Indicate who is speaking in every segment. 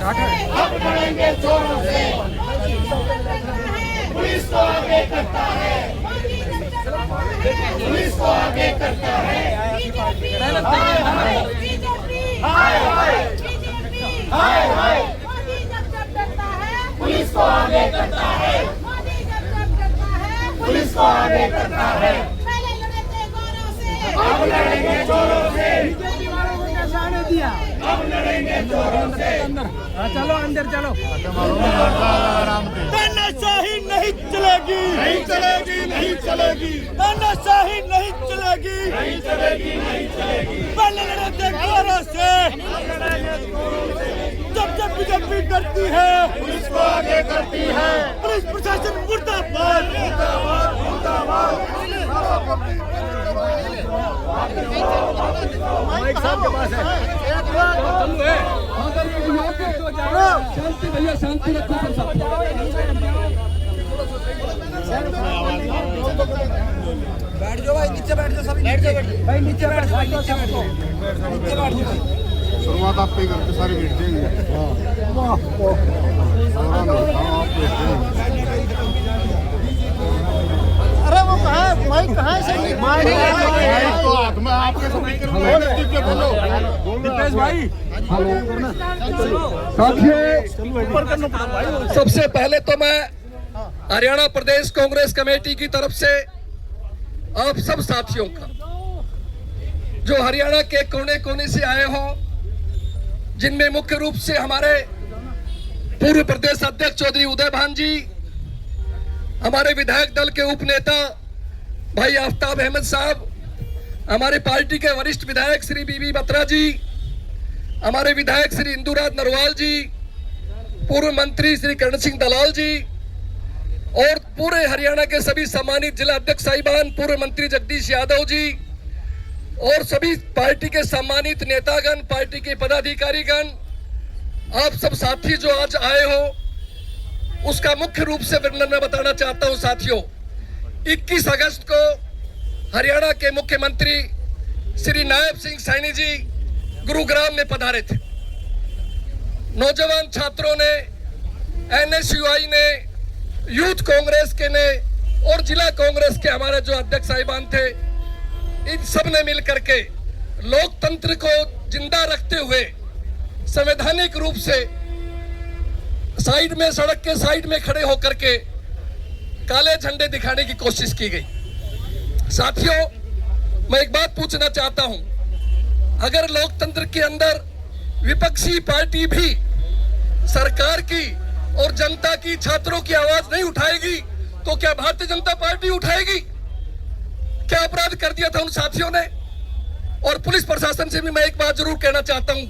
Speaker 1: अब लड़ेंगे जोरों से। पुलिस को आगे करता है, पुलिस को आगे करता है। हाय हाय हाय हाय, पुलिस को आगे करता है, पुलिस को आगे करता है। अब लड़ेंगे जोरों से, अब लड़ेंगे जोरों से।
Speaker 2: चलो अंदर चलो।
Speaker 3: तानाशाही नहीं चलेगी,
Speaker 1: नहीं चलेगी, नहीं चलेगी,
Speaker 3: तानाशाही नहीं चलेगी,
Speaker 1: नहीं चलेगी, नहीं चलेगी।
Speaker 3: पहले लड़ते जोरों से, जब जब बीजेपी डरती है,
Speaker 1: पुलिस को आगे करती है।
Speaker 3: पुलिस प्रशासन मुर्दाबाद,
Speaker 1: मुर्दाबाद, मुर्दाबाद।
Speaker 2: माइक साहब के पास है। शांति भैया, शांति रखो सब। बैठ जाओ भाई, नीचे बैठ जाओ सभी। बैठ जाओ भाई, नीचे बैठ जाओ, नीचे बैठ जाओ।
Speaker 4: शुरुआत आप पे करके सारे बैठ जाएंगे।
Speaker 3: अरे वो कहाँ है माइक, कहाँ है?
Speaker 4: माइक तो हाथ में आपके स्पीकर में नजदीक के बोलो।
Speaker 2: दीपेश भाई,
Speaker 5: सबसे पहले तो मैं हरियाणा प्रदेश कांग्रेस कमेटी की तरफ से आप सब साथियों का, जो हरियाणा के कोने कोने से आए हो, जिनमें मुख्य रूप से हमारे पूर्व प्रदेश अध्यक्ष चौधरी उदय भान जी, हमारे विधायक दल के उपनेता भाई आफ्ताब अहमद साहब, हमारे पार्टी के वरिष्ठ विधायक श्री बीबी बत्रा जी, हमारे विधायक श्री इंदुराज नरवाल जी, पूर्व मंत्री श्री करण सिंह दलाल जी और पूरे हरियाणा के सभी सम्मानित जिला अध्यक्ष साहिबान, पूर्व मंत्री जगदीश यादव जी और सभी पार्टी के सम्मानित नेतागण, पार्टी के पदाधिकारीगण, आप सब साथी जो आज आए हो, उसका मुख्य रूप से वर्णन मैं बताना चाहता हूं। साथियों, 21 अगस्त को हरियाणा के मुख्यमंत्री श्री नायब सिंह सैनी जी गुरुग्राम में पधारे थे। नौजवान छात्रों ने, एनएसयूआई ने, यूथ कांग्रेस के ने और जिला कांग्रेस के हमारे जो अध्यक्ष साहिबान थे, इन सब ने मिलकर के लोकतंत्र को जिंदा रखते हुए संवैधानिक रूप से साइड में, सड़क के साइड में खड़े होकर के काले झंडे दिखाने की कोशिश की गई। साथियों, मैं एक बात पूछना चाहता हूं, अगर लोकतंत्र के अंदर विपक्षी पार्टी भी सरकार की और जनता की, छात्रों की आवाज नहीं उठाएगी तो क्या भारतीय जनता पार्टी उठाएगी? क्या अपराध कर दिया था उन साथियों ने? और पुलिस प्रशासन से भी मैं एक बात जरूर कहना चाहता हूं,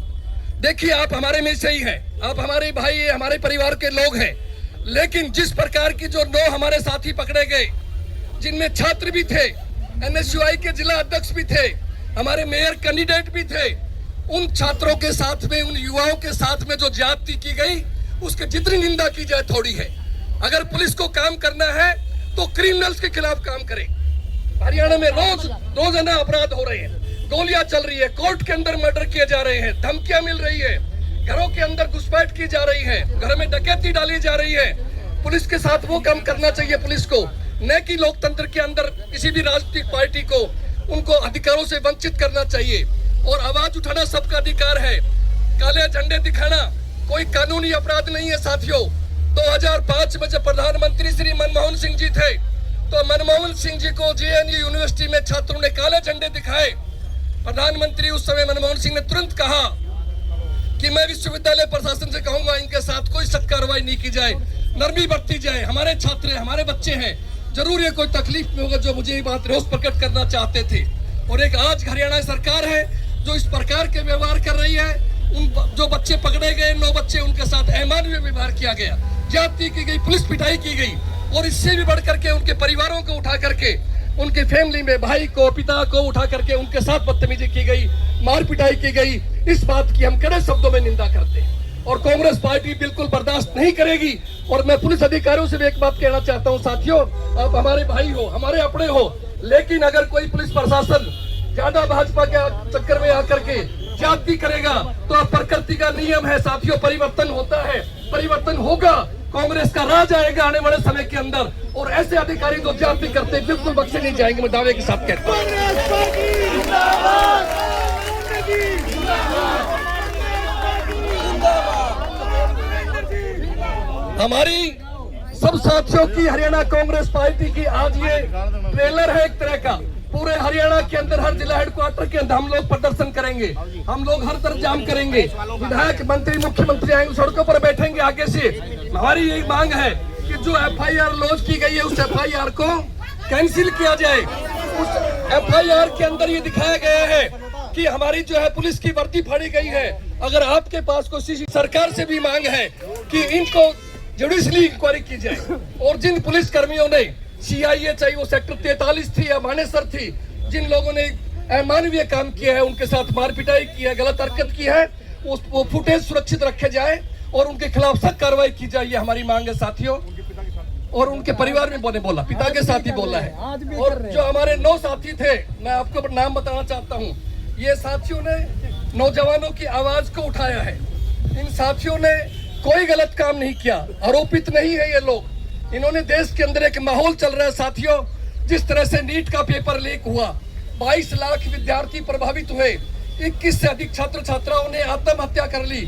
Speaker 5: देखिए आप हमारे में से ही हैं, आप हमारे भाई, हमारे परिवार के लोग हैं, लेकिन जिस प्रकार की जो 9 हमारे साथी पकड़े गए, जिनमें छात्र भी थे, एनएसयूआई के जिला अध्यक्ष भी थे, हमारे मेयर कैंडिडेट भी थे, उन छात्रों के साथ में, उन युवाओं के साथ में जो ज्यादती की गई, उसके जितनी निंदा की जाए थोड़ी है। अगर पुलिस को काम करना है तो क्रिमिनल्स के खिलाफ काम करे। हरियाणा में रोजाना अपराध हो रहे हैं, गोलियां चल रही है, कोर्ट के अंदर मर्डर किए जा रहे हैं, धमकियां मिल रही है, घरों के अंदर घुसपैठ की जा रही है, घर में डकैती डाली जा रही है। पुलिस के साथ वो काम करना चाहिए पुलिस को, न कि लोकतंत्र के अंदर किसी भी राजनीतिक पार्टी को उनको अधिकारों से वंचित करना चाहिए। और आवाज उठाना सबका अधिकार है, काले झंडे दिखाना कोई कानूनी अपराध नहीं है। साथियों, 2005 में जब प्रधानमंत्री श्री मनमोहन सिंह जी थे, तो मनमोहन सिंह जी को जेएनयू यूनिवर्सिटी में छात्रों ने काले झंडे दिखाए। प्रधानमंत्री उस समय मनमोहन सिंह ने तुरंत कहा कि मैं विश्वविद्यालय प्रशासन से कहूंगा इनके साथ कोई सख्त कार्रवाई नहीं की जाए, नरमी बरती जाए, हमारे छात्र हैं, हमारे बच्चे हैं, जरूर ये कोई तकलीफ में होगा, जो मुझे ये बात रोष प्रकट करना चाहते थे। और एक आज हरियाणा सरकार है जो इस प्रकार के व्यवहार कर रही है। उन जो बच्चे पकड़े गए, 9 बच्चे, उनके साथ अमानवीय व्यवहार किया गया, ज्यादती की गई, पुलिस पिटाई की गई, और इससे भी बढ़ करके उनके परिवारों को उठा करके, उनके फैमिली में भाई को, पिता को उठा करके उनके साथ बदतमीजी की गई, मार पिटाई की गई। इस बात की हम कड़े शब्दों में निंदा करते हैं और कांग्रेस पार्टी बिल्कुल बर्दाश्त नहीं करेगी। और मैं पुलिस अधिकारियों से भी एक बात कहना चाहता हूं, साथियों, आप हमारे भाई हो, हमारे अपने हो, लेकिन अगर कोई पुलिस प्रशासन ज्यादा भाजपा के चक्कर में आकर के ज्यादती करेगा तो आप प्रकृति पार्टी का नियम है साथियों, परिवर्तन होता है, परिवर्तन होगा, कांग्रेस का राज आएगा आने वाले समय के अंदर, और ऐसे अधिकारी जो ज्यादती करते बिल्कुल बख्शे नहीं जाएंगे, मैं दावे के साथ कहता हूं।
Speaker 3: कांग्रेस पार्टी जिंदाबाद।
Speaker 5: हमारी सब साथियों की हरियाणा कांग्रेस पार्टी की आज ये ट्रेलर है एक तरह का। पूरे हरियाणा के अंदर हर जिला हेडक्वार्टर के अंदर हम लोग प्रदर्शन करेंगे, हम लोग हर तरफ जाम करेंगे, विधायक मंत्री मुख्यमंत्री आएंगे, सड़कों पर बैठेंगे आगे से। हमारी यही मांग है कि जो FIR लॉन्च की गई है उस FIR को कैंसिल किया जाए। उस FIR के अंदर ये दिखाया गया है कि हमारी जो है पुलिस की वर्दी फाड़ी गई है। अगर आपके पास कोई सरकार से भी मांग है कि इनको जुडिशली इंक्वायरी की जाए, और जिन पुलिस कर्मियों ने CIA चाहे वो सेक्टर 43 थी या मानेसर थी, जिन लोगों ने अमानवीय काम किया है, उनके साथ मारपिटाई की है, गलत हरकत की है, वो फुटेज सुरक्षित रखे जाए और उनके खिलाफ सख्त कार्रवाई की जाए, ये हमारी मांग है साथियों। और उनके परिवार में बोला, पिता के साथ ही बोला है। और जो हमारे 9 साथी थे, मैं आपको नाम बताना चाहता हूँ, ये साथियों ने नौजवानों की आवाज को उठाया है। इन साथियों ने कोई गलत काम नहीं किया, आरोपित नहीं है ये लोग। इन्होंने देश के अंदर एक माहौल चल रहा है साथियों, जिस तरह से नीट का पेपर लीक हुआ, 22 लाख विद्यार्थी प्रभावित हुए, 21 से अधिक छात्र छात्राओं ने आत्महत्या कर ली,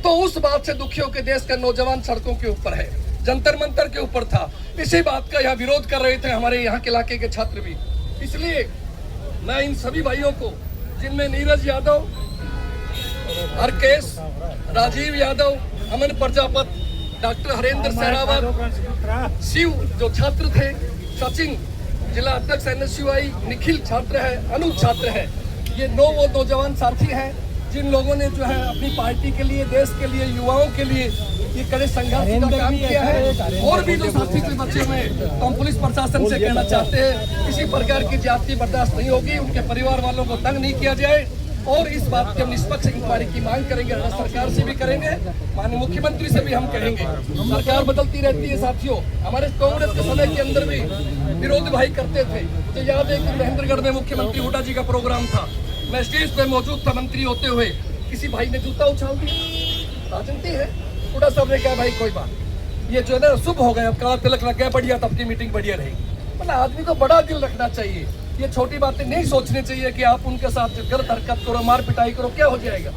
Speaker 5: तो उस बात से दुखी होकर देश का नौजवान सड़कों के ऊपर है, जंतर मंतर के ऊपर था। इसी बात का यहाँ विरोध कर रहे थे हमारे यहाँ के इलाके के छात्र भी। इसलिए मैं इन सभी भाइयों को, जिनमें नीरज यादव, हरकेश, राजीव यादव, अमन प्रजापत, डॉक्टर हरेंद्र सहरावत, शिव जो छात्र थे, सचिन जिला अध्यक्ष NSUI, निखिल छात्र है, अनूप छात्र है, ये 9 वो नौजवान साथी हैं जिन लोगों ने जो है अपनी पार्टी के लिए, देश के लिए, युवाओं के लिए ये कड़े संघर्ष का काम किया है। और भी जो साथी से बचे हुए, तो हम पुलिस प्रशासन से कहना चाहते हैं, किसी प्रकार की ज्यादती बर्दाश्त नहीं होगी, उनके परिवार वालों को तंग नहीं किया जाए, और इस बात की हम निष्पक्ष इंक्वायरी की मांग करेंगे, राज्य सरकार से भी करेंगे, माननीय मुख्यमंत्री से भी हम कहेंगे। सरकार बदलती रहती है साथियों, हमारे कांग्रेस के समय के अंदर भी विरोध भाई करते थे। तो याद है कि महेंद्रगढ़ में मुख्यमंत्री हुड्डा जी का प्रोग्राम था, मैं स्टेज पे मौजूद था मंत्री होते हुए, किसी भाई ने जूता उछाल दिया, राजनीति है। हुड्डा साहब ने कहा भाई कोई बात, ये जो है ना शुभ हो गया, अब काला तिलक लग गया, बढ़िया, तब की मीटिंग बढ़िया रहेगी। मतलब आदमी को बड़ा दिल रखना चाहिए, ये छोटी बातें नहीं सोचनी चाहिए कि आप उनके साथ गलत हरकत करो, मार पिटाई करो, क्या हो जाएगा,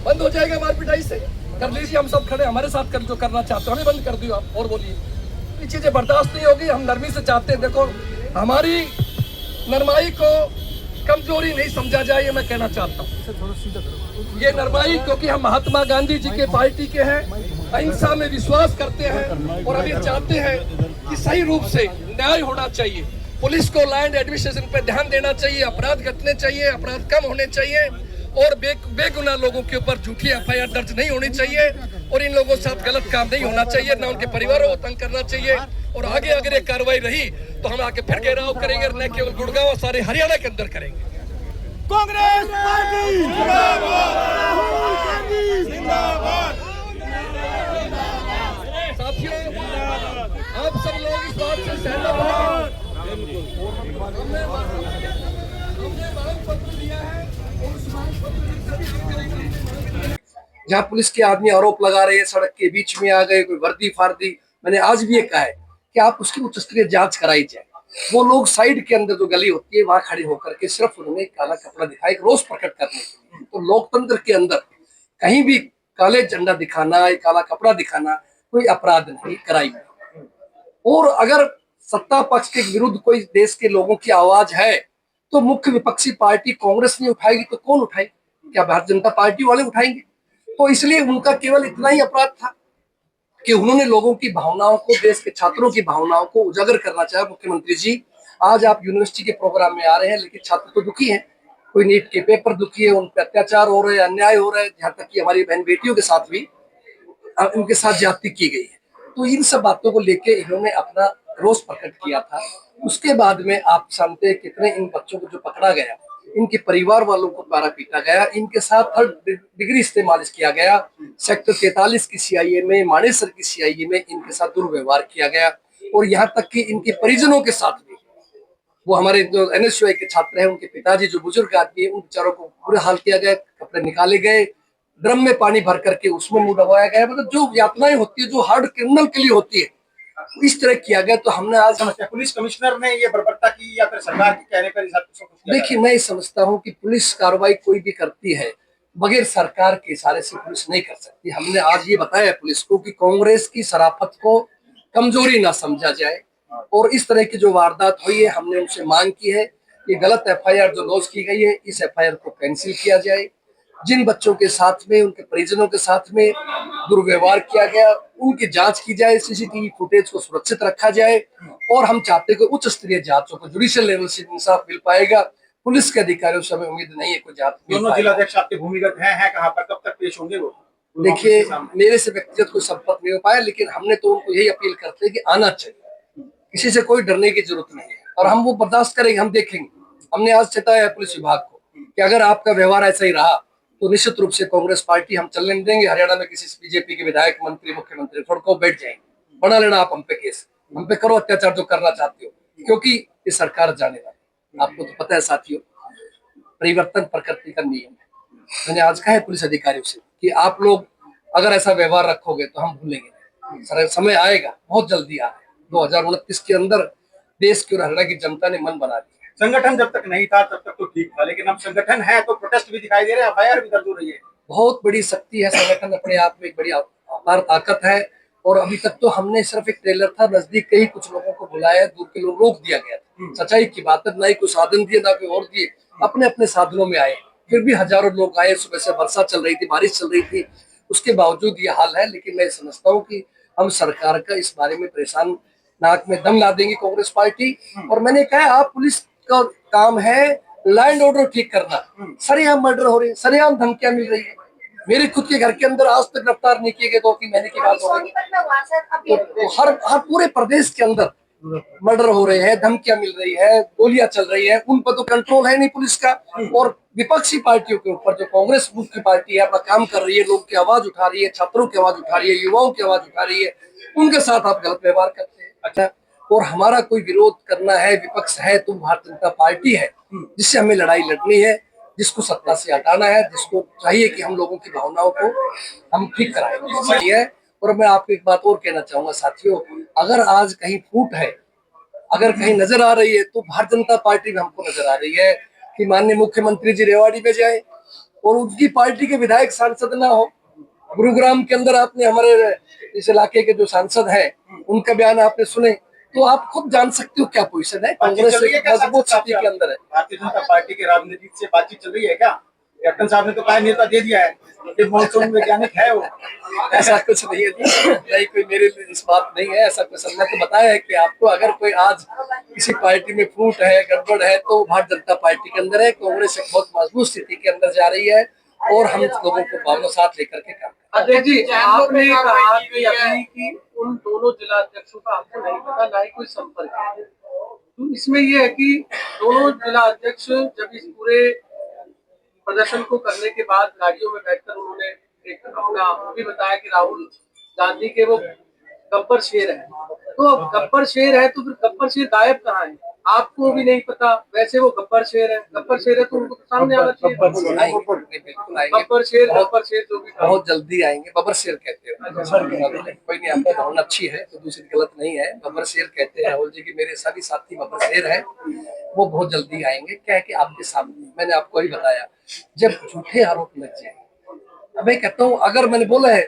Speaker 5: बंद हो जाएगा मार पिटाई से, कर लीजिए, हम सब खड़े, हमारे साथ कर, जो करना चाहते हो हमें बंद कर दियो आप, और बोलिए, ये चीजें बर्दाश्त नहीं होगी। हम नरमी से चाहते हैं, देखो हमारी नरमाई को कमजोरी नहीं समझा जाए, ये मैं कहना चाहता हूँ। ये नरमाई क्योंकि हम महात्मा गांधी जी के पार्टी के हैं, अहिंसा में विश्वास करते हैं, और अभी चाहते हैं कि सही रूप से न्याय होना चाहिए, पुलिस को लैंड एडमिनिस्ट्रेशन पे ध्यान देना चाहिए, अपराध घटने चाहिए, अपराध कम होने चाहिए, और बेगुनाह लोगों के ऊपर झूठी FIR दर्ज नहीं होनी चाहिए, और इन लोगों के साथ गलत काम नहीं होना चाहिए, ना उनके परिवारों को तंग करना चाहिए। और आगे अगर ये कार्रवाई रही तो हम आके फिर घेराव करेंगे, न केवल गुड़गांव, सारे हरियाणा के अंदर करेंगे।
Speaker 3: कांग्रेस पार्टी जिंदाबाद। राहुल गांधी
Speaker 1: जिंदाबाद।
Speaker 5: साथियों, आप सब लोग इस बात से सहमत हैं, हमने मांग पत्र दिया है, और उस मांग पत्र जहाँ पुलिस के आदमी आरोप लगा रहे हैं, सड़क के बीच में आ गए, कोई वर्दी फार्दी, मैंने आज भी ये कहा है कि आप उसकी उच्च स्तरीय जांच कराई जाए। वो लोग साइड के अंदर जो गली होती है वहां खड़े होकर के सिर्फ उन्होंने काला कपड़ा दिखाया, एक रोष प्रकट करने के लिए। तो लोकतंत्र के अंदर कहीं भी काले झंडा दिखाना या काला कपड़ा दिखाना कोई अपराध नहीं, कराई। और अगर सत्ता पक्ष के विरुद्ध कोई देश के लोगों की आवाज है तो मुख्य विपक्षी पार्टी कांग्रेस नहीं उठाएगी तो कौन उठाएगी? क्या भारतीय जनता पार्टी वाले उठाएंगे? तो इसलिए उनका केवल इतना ही अपराध था कि उन्होंने लोगों की भावनाओं को, देश के छात्रों की भावनाओं को उजागर करना चाहा। मुख्यमंत्री जी, आज आप यूनिवर्सिटी के प्रोग्राम में आ रहे हैं, लेकिन छात्र तो दुखी हैं, कोई नीट के पेपर दुखी है, उन पर अत्याचार हो रहे हैं, अन्याय हो रहा है, यहाँ तक कि हमारी बहन बेटियों के साथ भी उनके साथ ज्यादती की गई है। तो इन सब बातों को लेके इन्होंने अपना रोष प्रकट किया था। उसके बाद में आप जानते हैं कितने इन बच्चों को जो पकड़ा गया, इनके परिवार वालों को द्वारा पीटा गया, इनके साथ थर्ड डिग्री इस्तेमाल किया गया, सेक्टर 43 की CIA में, मानेसर की CIA में इनके साथ दुर्व्यवहार किया गया, और यहाँ तक कि इनके परिजनों के साथ भी, वो हमारे जो NSUI के छात्र हैं, उनके पिताजी जो बुजुर्ग आदमी है, उन बेचारों को बुरा हाल किया गया, कपड़े निकाले गए, ड्रम में पानी भर करके उसमें मुंह डुबाया गया। मतलब जो यातनाएं होती है, जो हार्ड क्रिमिनल के लिए होती है, इस तरह किया गया। तो हमने आज
Speaker 3: पुलिस कमिश्नर ने ये बर्बरता की या फिर सरकार के कहने पर
Speaker 5: देखिए, मैं समझता हूं कि पुलिस कार्रवाई कोई भी करती है बगैर सरकार के इशारे से पुलिस नहीं कर सकती। हमने आज ये बताया पुलिस को कि कांग्रेस की शराफत को कमजोरी ना समझा जाए, और इस तरह की जो वारदात हुई है हमने उनसे मांग की है कि गलत एफआईआर जो लॉन्च की गई है, इस एफआईआर को कैंसिल किया जाए। जिन बच्चों के साथ में, उनके परिजनों के साथ में दुर्व्यवहार किया गया, उनकी जांच की जाए, सीसीटीवी फुटेज को सुरक्षित रखा जाए। और हम चाहते हैं कि उच्च स्तरीय जांचों को जुडिशियल लेवल से इंसाफ मिल पाएगा। पुलिस के अधिकारियों से हमें उम्मीद नहीं है कोई जांच मिल
Speaker 3: दोनों जिलाध्यक्ष आपके भूमिगत हैं कहाँ पर, कब तक पेश होंगे वो?
Speaker 5: देखिए, मेरे से व्यक्तिगत कोई संपर्क नहीं हो पाया, लेकिन हमने तो उनको यही अपील करते हैं कि आना चाहिए, किसी से कोई डरने की जरूरत नहीं है, और हम वो बर्दाश्त करेंगे, हम देखेंगे। हमने आज चेताया है पुलिस विभाग को कि अगर आपका व्यवहार ऐसा ही रहा तो निश्चित रूप से कांग्रेस पार्टी हम चलने नहीं देंगे। हरियाणा में किसी बीजेपी के विधायक, मंत्री, मुख्यमंत्री सड़कों बैठ जाएंगे, बना लेना आप हम पे केस, हम पे करो अत्याचार जो करना चाहते हो, क्योंकि ये सरकार जाने वाली। आपको तो पता है साथियों, परिवर्तन प्रकृति का नियम है। मैंने आज कहा है पुलिस अधिकारियों से कि आप लोग अगर ऐसा व्यवहार रखोगे तो हम भूलेंगे नहीं। समय आएगा, बहुत जल्दी आ रहा है, 2029 के अंदर देश की और हरियाणा की जनता ने मन बना लिया।
Speaker 3: संगठन जब तक नहीं था तब तक तो ठीक था, लेकिन अब संगठन है तो प्रोटेस्ट भी दिखाई दे रहे हैं, एफआईआर भी दर्ज हो रही है।
Speaker 5: बहुत बड़ी शक्ति है संगठन, अपने आप में एक बड़ी अपार ताकत है। और अभी तक तो हमने सिर्फ एक ट्रेलर था, नजदीक के ही कुछ लोगों को बुलाया, दूर के लोग रोक दिया गया था। सच्चाई की बात है, ना ही कोई साधन दिए ना कोई और दिए, अपने अपने साधनों में आए, फिर भी हजारों लोग आए। सुबह से वर्षा चल रही थी, बारिश चल रही थी, उसके बावजूद ये हाल है। लेकिन मैं समझता हूँ कि हम सरकार का इस बारे में परेशान, नाक में दम ला देंगे कांग्रेस पार्टी। और मैंने कहा आप पुलिस का काम है लैंड ऑर्डर ठीक करना, सरेआम मर्डर हो रही है, सरेआम धमकियां मिल रही है। मेरे खुद के घर के अंदर आज तक गिरफ्तार नहीं किए गए, 2-3 महीने की बात हो रही है। तो हर पूरे प्रदेश के अंदर मर्डर हो रहे हैं, धमकियां मिल रही है, गोलियां चल रही है, उन पर तो कंट्रोल है नहीं पुलिस का। और विपक्षी पार्टियों के ऊपर जो कांग्रेस मुख्य पार्टी है अपना काम कर रही है, लोग की आवाज उठा रही है, छात्रों की आवाज उठा रही है, युवाओं की आवाज उठा रही है, उनके साथ आप गलत व्यवहार करते हैं। अच्छा, और हमारा कोई विरोध करना है, विपक्ष है तो भारतीय जनता पार्टी है, जिससे हमें लड़ाई लड़नी है, जिसको सत्ता से हटाना है, जिसको चाहिए कि हम लोगों की भावनाओं को हम ठीक कराएं। और मैं आपको एक बात और कहना चाहूंगा साथियों, अगर आज कहीं फूट है, अगर कहीं नजर आ रही है, तो भारतीय जनता पार्टी में हमको नजर आ रही है कि माननीय मुख्यमंत्री जी रेवाड़ी में जाए और उनकी पार्टी के विधायक सांसद ना हो। गुरुग्राम के अंदर आपने हमारे इस इलाके के जो सांसद है उनका बयान आपने सुने, तो आप खुद जान सकते हो क्या पोजीशन है कांग्रेस मजबूत स्थिति के अंदर है।
Speaker 3: भारतीय जनता पार्टी के राजनीतिक से बातचीत चल रही है क्या? कैप्टन साहब ने तो कहा नेता दे दिया है, मॉनसून वैज्ञानिक है वो।
Speaker 5: ऐसा कुछ नहीं है जी, नहीं कोई मेरे लिए इस बात नहीं है, ऐसा कुछ। हमने तो बताया है कि आपको अगर कोई आज किसी पार्टी में फूट है, गड़बड़ है, तो भारतीय जनता पार्टी के अंदर है। कांग्रेस एक बहुत मजबूत स्थिति के अंदर जा रही है और हम लोगों को भावना साथ लेकर के काम।
Speaker 2: अध्यक्ष जी, आपने कहा कि अभी कि उन दोनों जिला अध्यक्षों का आपको नहीं पता, ना ही कोई संपर्क है। तो इसमें यह है कि दोनों जिला अध्यक्ष जब इस पूरे प्रदर्शन को करने के बाद गाड़ियों में बैठकर उन्होंने एक अपना भी बताया कि राहुल गांधी के वो गब्बर शेर है। तो अब गब्बर शेर है तो फिर गब्बर शेर गायब कहाँ है? आपको भी नहीं पता, वैसे वो गब्बर शेर है। गब्बर शेर है तो उनको सामने आना चाहिए।
Speaker 5: बिल्कुल आएंगे,
Speaker 2: गब्बर शेर जो भी
Speaker 5: बहुत जल्दी आएंगे। बब्बर शेर कहते हैं, कोई नहीं, आपका भावना अच्छी है तो दूसरी गलत नहीं है। बब्बर शेर कहते हैं राहुल जी की, मेरे सभी साथी बब्बर शेर है, वो बहुत जल्दी आएंगे। क्या है कि आपके सामने मैंने आपको ही बताया, जब झूठे आरोप लग जाए, अब मैं कहता हूँ, अगर मैंने बोला है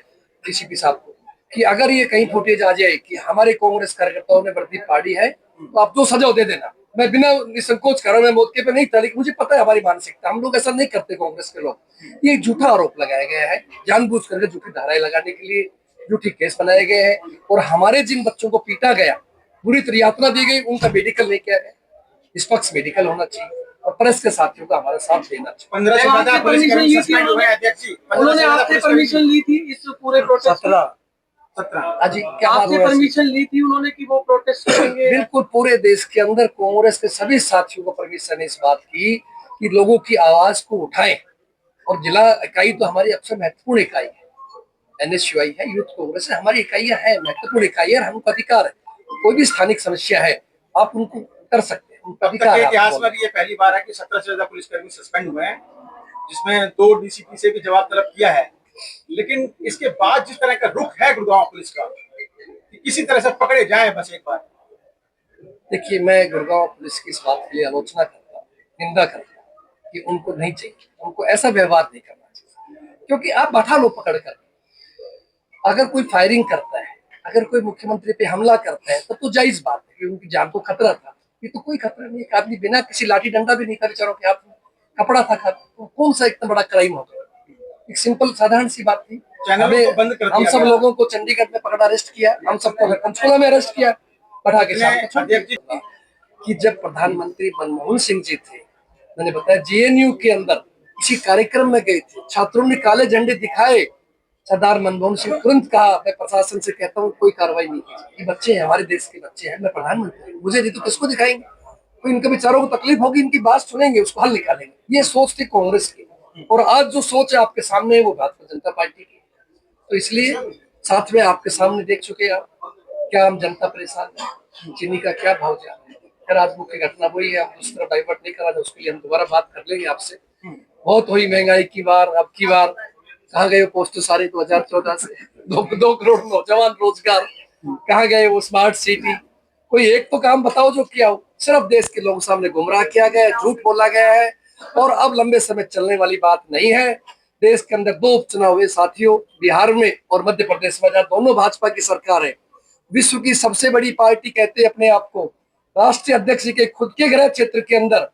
Speaker 5: डीसीपी साहब को कि अगर ये कहीं फुटेज आ जाए कि हमारे कांग्रेस कार्यकर्ताओं ने वर्दी फाड़ी है, तो आप जो सजा दे देना। मैं बिना निसंकोच कर रहा हूं, मैं मौके पे नहीं था, लेकिन मुझे पता है हमारी मानसिकता, हम लोग ऐसा नहीं करते कांग्रेस के लोग। ये झूठा आरोप लगाया गया है, जानबूझ करके झूठी धाराएं लगाने के लिए झूठी केस बनाए गए हैं। और हमारे जिन बच्चों को पीटा गया, बुरी तरह यातना दी गई, उनका मेडिकल नहीं किया गया। निष्पक्ष मेडिकल होना चाहिए और प्रेस के साथियों का हमारा साथ देना चाहिए।
Speaker 3: 15 से ज्यादा पुलिसकर्मी सस्पेंड हुए हैं अध्यक्ष जी।
Speaker 2: उन्होंने आपसे परमिशन ली थी इस पूरे प्रोटेस्ट?
Speaker 3: 17
Speaker 5: जी, क्या
Speaker 2: आपसे परमिशन ली थी उन्होंने कि वो प्रोटेस्ट करेंगे?
Speaker 5: बिल्कुल, पूरे देश के अंदर कांग्रेस के सभी साथियों को परमिशन है इस बात की कि लोगों की आवाज को उठाएं। और जिला इकाई तो हमारी सबसे महत्वपूर्ण इकाई है, NSUI है, यूथ कांग्रेस है, हमारी इकाइयां है, महत्वपूर्ण इकाई है, हमको अधिकार है। कोई भी स्थानिक समस्या है आप उनको कर सकते हैं, उनका अधिकार है।
Speaker 3: इतिहास में ये पहली बार है कि 17 से ज्यादा पुलिसकर्मी सस्पेंड हुए हैं, जिसमें 2 DCP से भी जवाब तलब किया है। लेकिन इसके बाद जिस तरह का रुख है गुड़गांव पुलिस का, कि किसी तरह से पकड़े जाए बस एक बार।
Speaker 5: देखिए, मैं गुड़गांव पुलिस की इस बात के लिए आलोचना करता हूँ, निंदा करता हूँ कि उनको नहीं चाहिए, उनको ऐसा व्यवहार नहीं करना चाहिए। क्योंकि आप बैठा लो पकड़ कर, अगर कोई फायरिंग करता है, अगर कोई मुख्यमंत्री पे हमला करता है तब तो जायज बात है कि उनकी जान को खतरा था। ये तो कोई खतरा नहीं, एक आदमी बिना किसी लाठी डंडा भी नहीं था बेचारों के हाथ में, कपड़ा था खाते, तो कौन सा इतना बड़ा क्राइम हो गया? एक सिंपल साधारण सी बात थी।
Speaker 3: चैनलों को बंद कर दिया
Speaker 5: हम सब
Speaker 3: गया।
Speaker 5: लोगों को चंडीगढ़ में पकड़ा, अरेस्ट किया, हम सबको पंचकुला में अरेस्ट किया, बैठा के शाम को छोड़ दिया। कि जब प्रधानमंत्री मनमोहन सिंह जी थे, मैंने बताया जेएनयू के अंदर किसी कार्यक्रम में गए थे, छात्रों ने काले झंडे दिखाए, सरदार मनमोहन सिंह तुरंत कहा, मैं प्रशासन से कहता हूँ कोई कार्रवाई नहीं की, ये बच्चे हैं, हमारे देश के बच्चे हैं, मैं प्रधानमंत्री, मुझे नहीं तो किसको दिखाएंगे? तो इनके बेचारों को तकलीफ होगी, इनकी बात सुनेंगे, उसको हल निकालेंगे। ये सोच थी कांग्रेस की, और आज जो सोच है आपके सामने है वो भारतीय जनता पार्टी की। तो इसलिए साथ में आपके सामने देख चुके आप, क्या आम जनता परेशान है, चीनी का क्या भाव जा रहा है। खैर आज मुख्य घटना वही है, हम दूसरी तरफ डाइवर्ट नहीं करा, उसके लिए हम दोबारा बात कर लेंगे आपसे। बहुत हुई महंगाई की बार, अब की बार कहाँ गए वो पोस्ट सारे 2014 से 2 करोड़ नौजवान रोजगार, कहाँ गए वो स्मार्ट सिटी? कोई एक तो काम बताओ जो किया हो। सिर्फ देश के लोगों सामने गुमराह किया गया है, झूठ बोला गया है, और अब लंबे समय चलने वाली बात नहीं है। देश के अंदर 2 उपचुनाव हुए साथियों, बिहार में और मध्य प्रदेश में, जहाँ दोनों भाजपा की सरकार है। विश्व की सबसे बड़ी पार्टी कहते हैं अपने आप को, राष्ट्रीय अध्यक्ष के खुद के गृह क्षेत्र के अंदर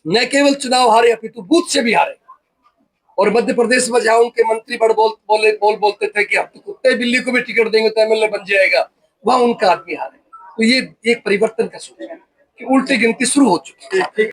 Speaker 5: न केवल चुनाव हारे अपितु बूथ से भी हारे। और मध्य प्रदेश में जहां उनके मंत्री बड़ बोलते थे कि हम तो कुत्ते बिल्ली को भी टिकट देंगे तो एमएलए बन जाएगा, वहां उनका आदमी हारे। तो ये एक परिवर्तन का सूचना है कि उल्टी गिनती शुरू हो चुकी है।